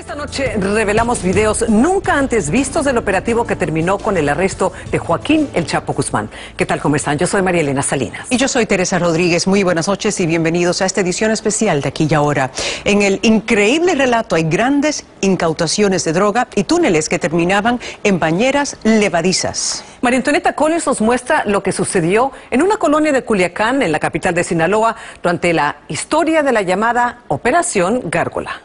Esta noche revelamos videos nunca antes vistos del operativo que terminó con el arresto de Joaquín El Chapo Guzmán. ¿Qué tal? ¿Cómo están? Yo soy María Elena Salinas. Y yo soy Teresa Rodríguez. Muy buenas noches y bienvenidos a esta edición especial de Aquí y Ahora. En el increíble relato hay grandes incautaciones de droga y túneles que terminaban en bañeras levadizas. María Antonieta Collins nos muestra lo que sucedió en una colonia de Culiacán, en la capital de Sinaloa, durante la historia de la llamada Operación Gárgola.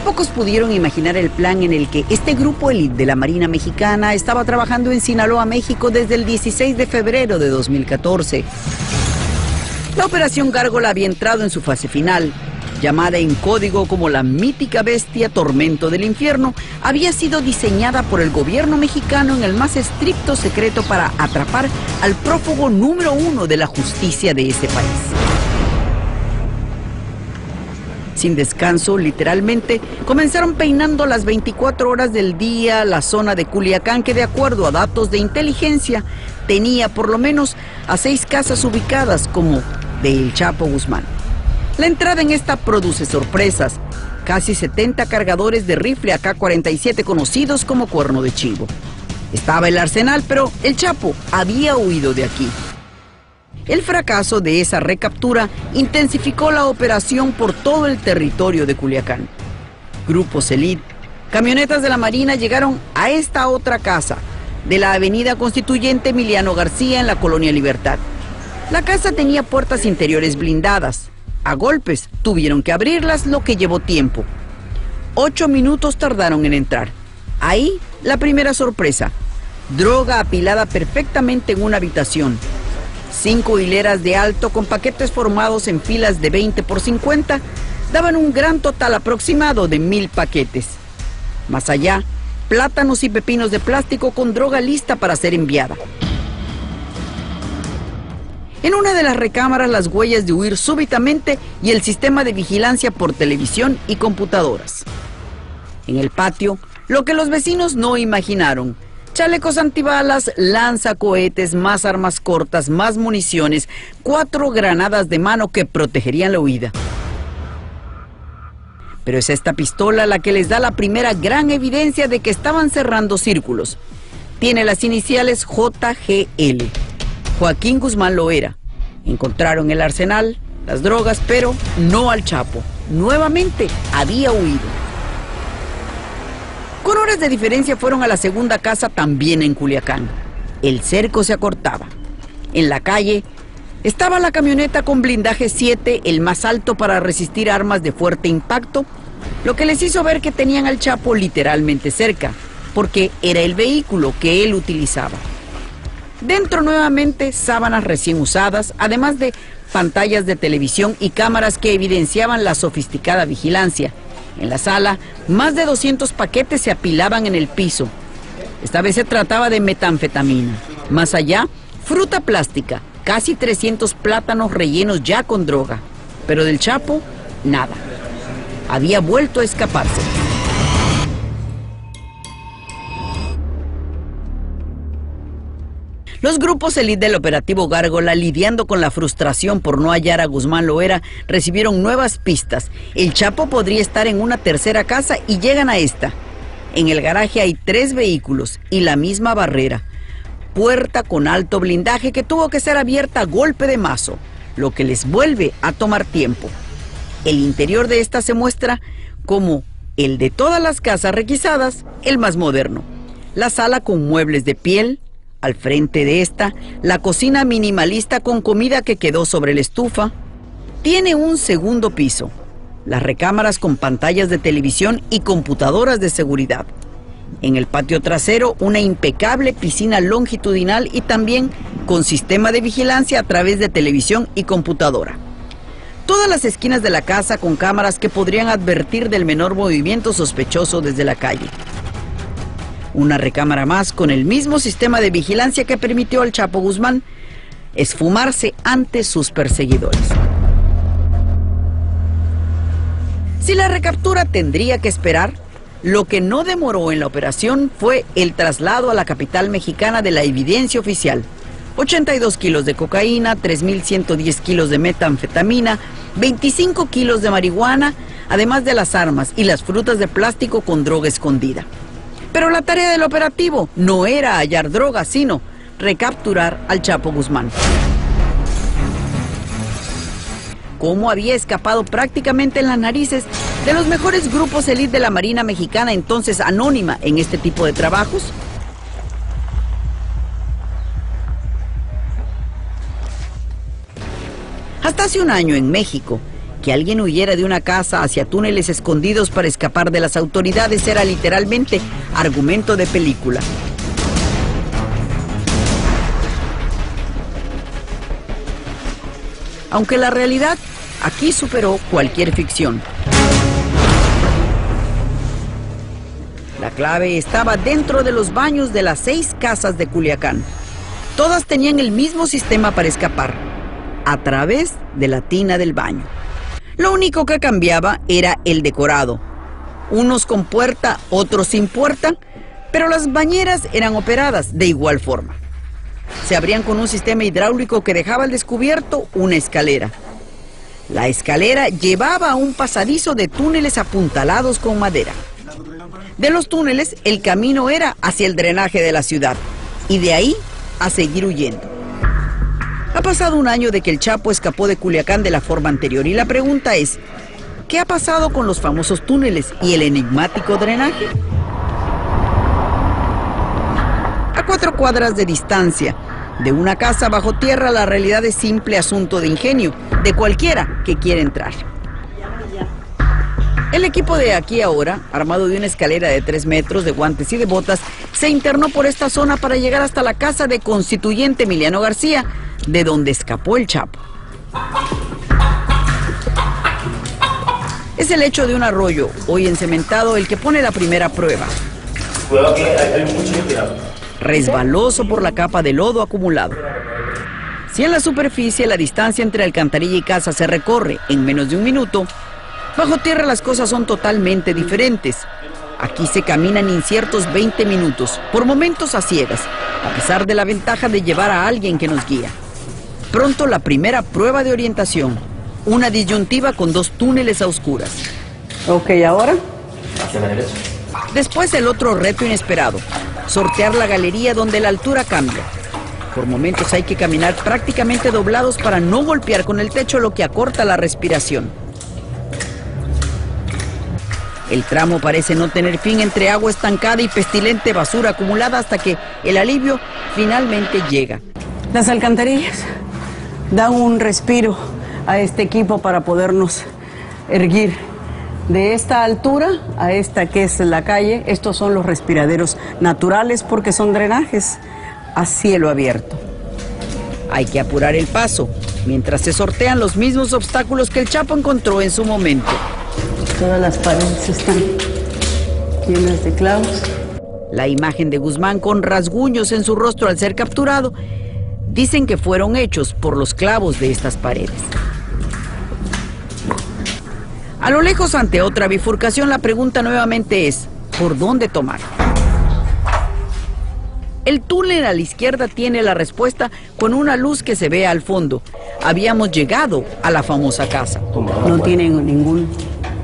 Pocos pudieron imaginar el plan en el que este grupo élite de la Marina Mexicana estaba trabajando en Sinaloa, México, desde el 16 de febrero de 2014. La Operación Gárgola había entrado en su fase final. Llamada en código como la mítica bestia Tormento del Infierno, había sido diseñada por el gobierno mexicano en el más estricto secreto para atrapar al prófugo número 1 de la justicia de ese país. Sin descanso, literalmente, comenzaron peinando las 24 horas del día la zona de Culiacán, que de acuerdo a datos de inteligencia, tenía por lo menos a 6 casas ubicadas como de El Chapo Guzmán. La entrada en esta produce sorpresas. Casi 70 cargadores de rifle AK-47 conocidos como cuerno de chivo. Estaba el arsenal, pero El Chapo había huido de aquí. El fracaso de esa recaptura intensificó la operación por todo el territorio de Culiacán. Grupos élite, camionetas de la Marina llegaron a esta otra casa, de la avenida Constituyente Emiliano García en la Colonia Libertad. La casa tenía puertas interiores blindadas. A golpes tuvieron que abrirlas, lo que llevó tiempo. 8 minutos tardaron en entrar. Ahí la primera sorpresa: droga apilada perfectamente en una habitación. 5 hileras de alto con paquetes formados en filas de 20 por 50 daban un gran total aproximado de 1000 paquetes. Más allá, plátanos y pepinos de plástico con droga lista para ser enviada. En una de las recámaras, las huellas de huir súbitamente y el sistema de vigilancia por televisión y computadoras. En el patio, lo que los vecinos no imaginaron: chalecos antibalas, lanzacohetes, más armas cortas, más municiones, 4 granadas de mano que protegerían la huida. Pero es esta pistola la que les da la primera gran evidencia de que estaban cerrando círculos. Tiene las iniciales JGL. Joaquín Guzmán lo era. Encontraron el arsenal, las drogas, pero no al Chapo. Nuevamente había huido. Con horas de diferencia fueron a la segunda casa, también en Culiacán. El cerco se acortaba. En la calle estaba la camioneta con blindaje 7, el más alto para resistir armas de fuerte impacto, lo que les hizo ver que tenían al Chapo literalmente cerca, porque era el vehículo que él utilizaba. Dentro nuevamente sábanas recién usadas, además de pantallas de televisión y cámaras que evidenciaban la sofisticada vigilancia. En la sala, más de 200 paquetes se apilaban en el piso. Esta vez se trataba de metanfetamina. Más allá, fruta plástica, casi 300 plátanos rellenos ya con droga. Pero del Chapo, nada. Había vuelto a escaparse. Los grupos élite del operativo Gárgola, lidiando con la frustración por no hallar a Guzmán Loera, recibieron nuevas pistas. El Chapo podría estar en una tercera casa y llegan a esta. En el garaje hay 3 vehículos y la misma barrera. Puerta con alto blindaje que tuvo que ser abierta a golpe de mazo, lo que les vuelve a tomar tiempo. El interior de esta se muestra como el de todas las casas requisadas, el más moderno. La sala con muebles de piel. Al frente de esta, la cocina minimalista con comida que quedó sobre la estufa. Tiene un segundo piso. Las recámaras con pantallas de televisión y computadoras de seguridad. En el patio trasero, una impecable piscina longitudinal y también con sistema de vigilancia a través de televisión y computadora. Todas las esquinas de la casa con cámaras que podrían advertir del menor movimiento sospechoso desde la calle. Una recámara más con el mismo sistema de vigilancia que permitió al Chapo Guzmán esfumarse ante sus perseguidores. Si la recaptura tendría que esperar, lo que no demoró en la operación fue el traslado a la capital mexicana de la evidencia oficial. 82 kilos de cocaína, 3.110 kilos de metanfetamina, 25 kilos de marihuana, además de las armas y las frutas de plástico con droga escondida. Pero la tarea del operativo no era hallar droga, sino recapturar al Chapo Guzmán. Cómo había escapado prácticamente en las narices de los mejores grupos élite de la Marina Mexicana, entonces anónima en este tipo de trabajos. Hasta hace un año en México, que alguien huyera de una casa hacia túneles escondidos para escapar de las autoridades era literalmente argumento de película. Aunque la realidad aquí superó cualquier ficción. La clave estaba dentro de los baños de las 6 casas de Culiacán. Todas tenían el mismo sistema para escapar, a través de la tina del baño. Lo único que cambiaba era el decorado. Unos con puerta, otros sin puerta, pero las bañeras eran operadas de igual forma. Se abrían con un sistema hidráulico que dejaba al descubierto una escalera. La escalera llevaba a un pasadizo de túneles apuntalados con madera. De los túneles, el camino era hacia el drenaje de la ciudad, y de ahí a seguir huyendo. Ha pasado un año de que el Chapo escapó de Culiacán de la forma anterior, y la pregunta es, ¿qué ha pasado con los famosos túneles y el enigmático drenaje? A 4 cuadras de distancia de una casa bajo tierra, la realidad es simple asunto de ingenio de cualquiera que quiera entrar. El equipo de Aquí Ahora, armado de una escalera de 3 metros, de guantes y de botas, se internó por esta zona para llegar hasta la casa de constituyente Emiliano García, de donde escapó el Chapo. Es el lecho de un arroyo, hoy encementado, el que pone la primera prueba. Cuidado que hay mucho tirado. Resbaloso por la capa de lodo acumulado. Si en la superficie la distancia entre alcantarilla y casa se recorre en menos de un minuto, bajo tierra las cosas son totalmente diferentes. Aquí se caminan inciertos 20 minutos, por momentos a ciegas, a pesar de la ventaja de llevar a alguien que nos guía. Pronto la primera prueba de orientación, una disyuntiva con 2 túneles a oscuras. Ok, ¿ahora? Hacia la derecha. Después el otro reto inesperado, sortear la galería donde la altura cambia. Por momentos hay que caminar prácticamente doblados para no golpear con el techo, lo que acorta la respiración. El tramo parece no tener fin entre agua estancada y pestilente basura acumulada hasta que el alivio finalmente llega. Las alcantarillas dan un respiro a este equipo para podernos erguir. De esta altura a esta que es la calle, estos son los respiraderos naturales porque son drenajes a cielo abierto. Hay que apurar el paso, mientras se sortean los mismos obstáculos que el Chapo encontró en su momento. Todas las paredes están llenas de clavos. La imagen de Guzmán con rasguños en su rostro al ser capturado, dicen que fueron hechos por los clavos de estas paredes. A lo lejos, ante otra bifurcación, la pregunta nuevamente es, ¿por dónde tomar? El túnel a la izquierda tiene la respuesta con una luz que se ve al fondo. Habíamos llegado a la famosa casa. No tienen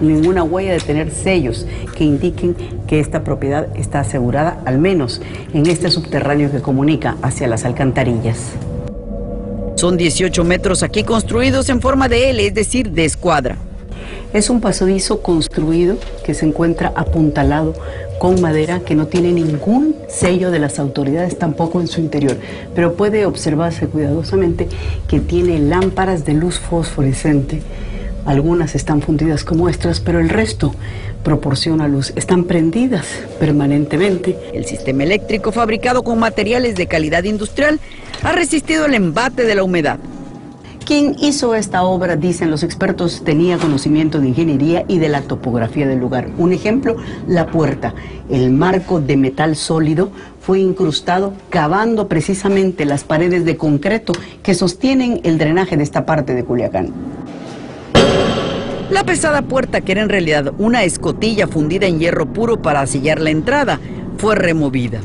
ninguna huella de tener sellos que indiquen que esta propiedad está asegurada, al menos en este subterráneo que comunica hacia las alcantarillas. Son 18 metros aquí construidos en forma de L, es decir, de escuadra. Es un pasadizo construido que se encuentra apuntalado con madera que no tiene ningún sello de las autoridades tampoco en su interior, pero puede observarse cuidadosamente que tiene lámparas de luz fosforescente. Algunas están fundidas con muestras, pero el resto proporciona luz. Están prendidas permanentemente. El sistema eléctrico, fabricado con materiales de calidad industrial, ha resistido el embate de la humedad. Quien hizo esta obra, dicen los expertos, tenía conocimiento de ingeniería y de la topografía del lugar. Un ejemplo, la puerta. El marco de metal sólido fue incrustado cavando precisamente las paredes de concreto que sostienen el drenaje de esta parte de Culiacán. La pesada puerta, que era en realidad una escotilla fundida en hierro puro para sellar la entrada, fue removida.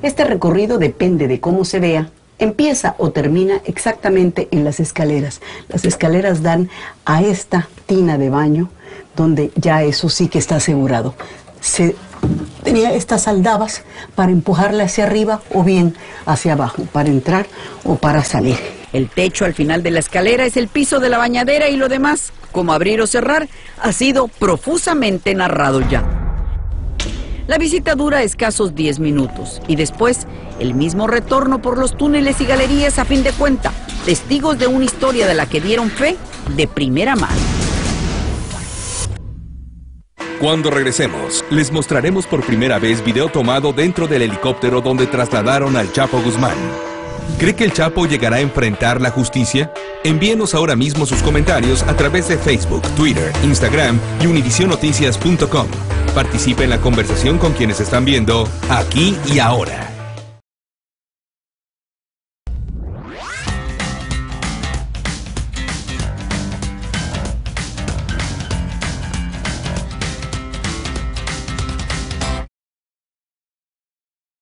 Este recorrido depende de cómo se vea, empieza o termina exactamente en las escaleras. Las escaleras dan a esta tina de baño, donde ya eso sí que está asegurado. Tenía estas aldabas para empujarla hacia arriba o bien hacia abajo, para entrar o para salir. El techo al final de la escalera es el piso de la bañadera y lo demás, como abrir o cerrar, ha sido profusamente narrado ya. La visita dura escasos 10 minutos y después el mismo retorno por los túneles y galerías, a fin de cuentas, testigos de una historia de la que dieron fe de primera mano. Cuando regresemos, les mostraremos por primera vez video tomado dentro del helicóptero donde trasladaron al Chapo Guzmán. ¿Cree que el Chapo llegará a enfrentar la justicia? Envíenos ahora mismo sus comentarios a través de Facebook, Twitter, Instagram y univisionoticias.com. Participe en la conversación con quienes están viendo Aquí y Ahora.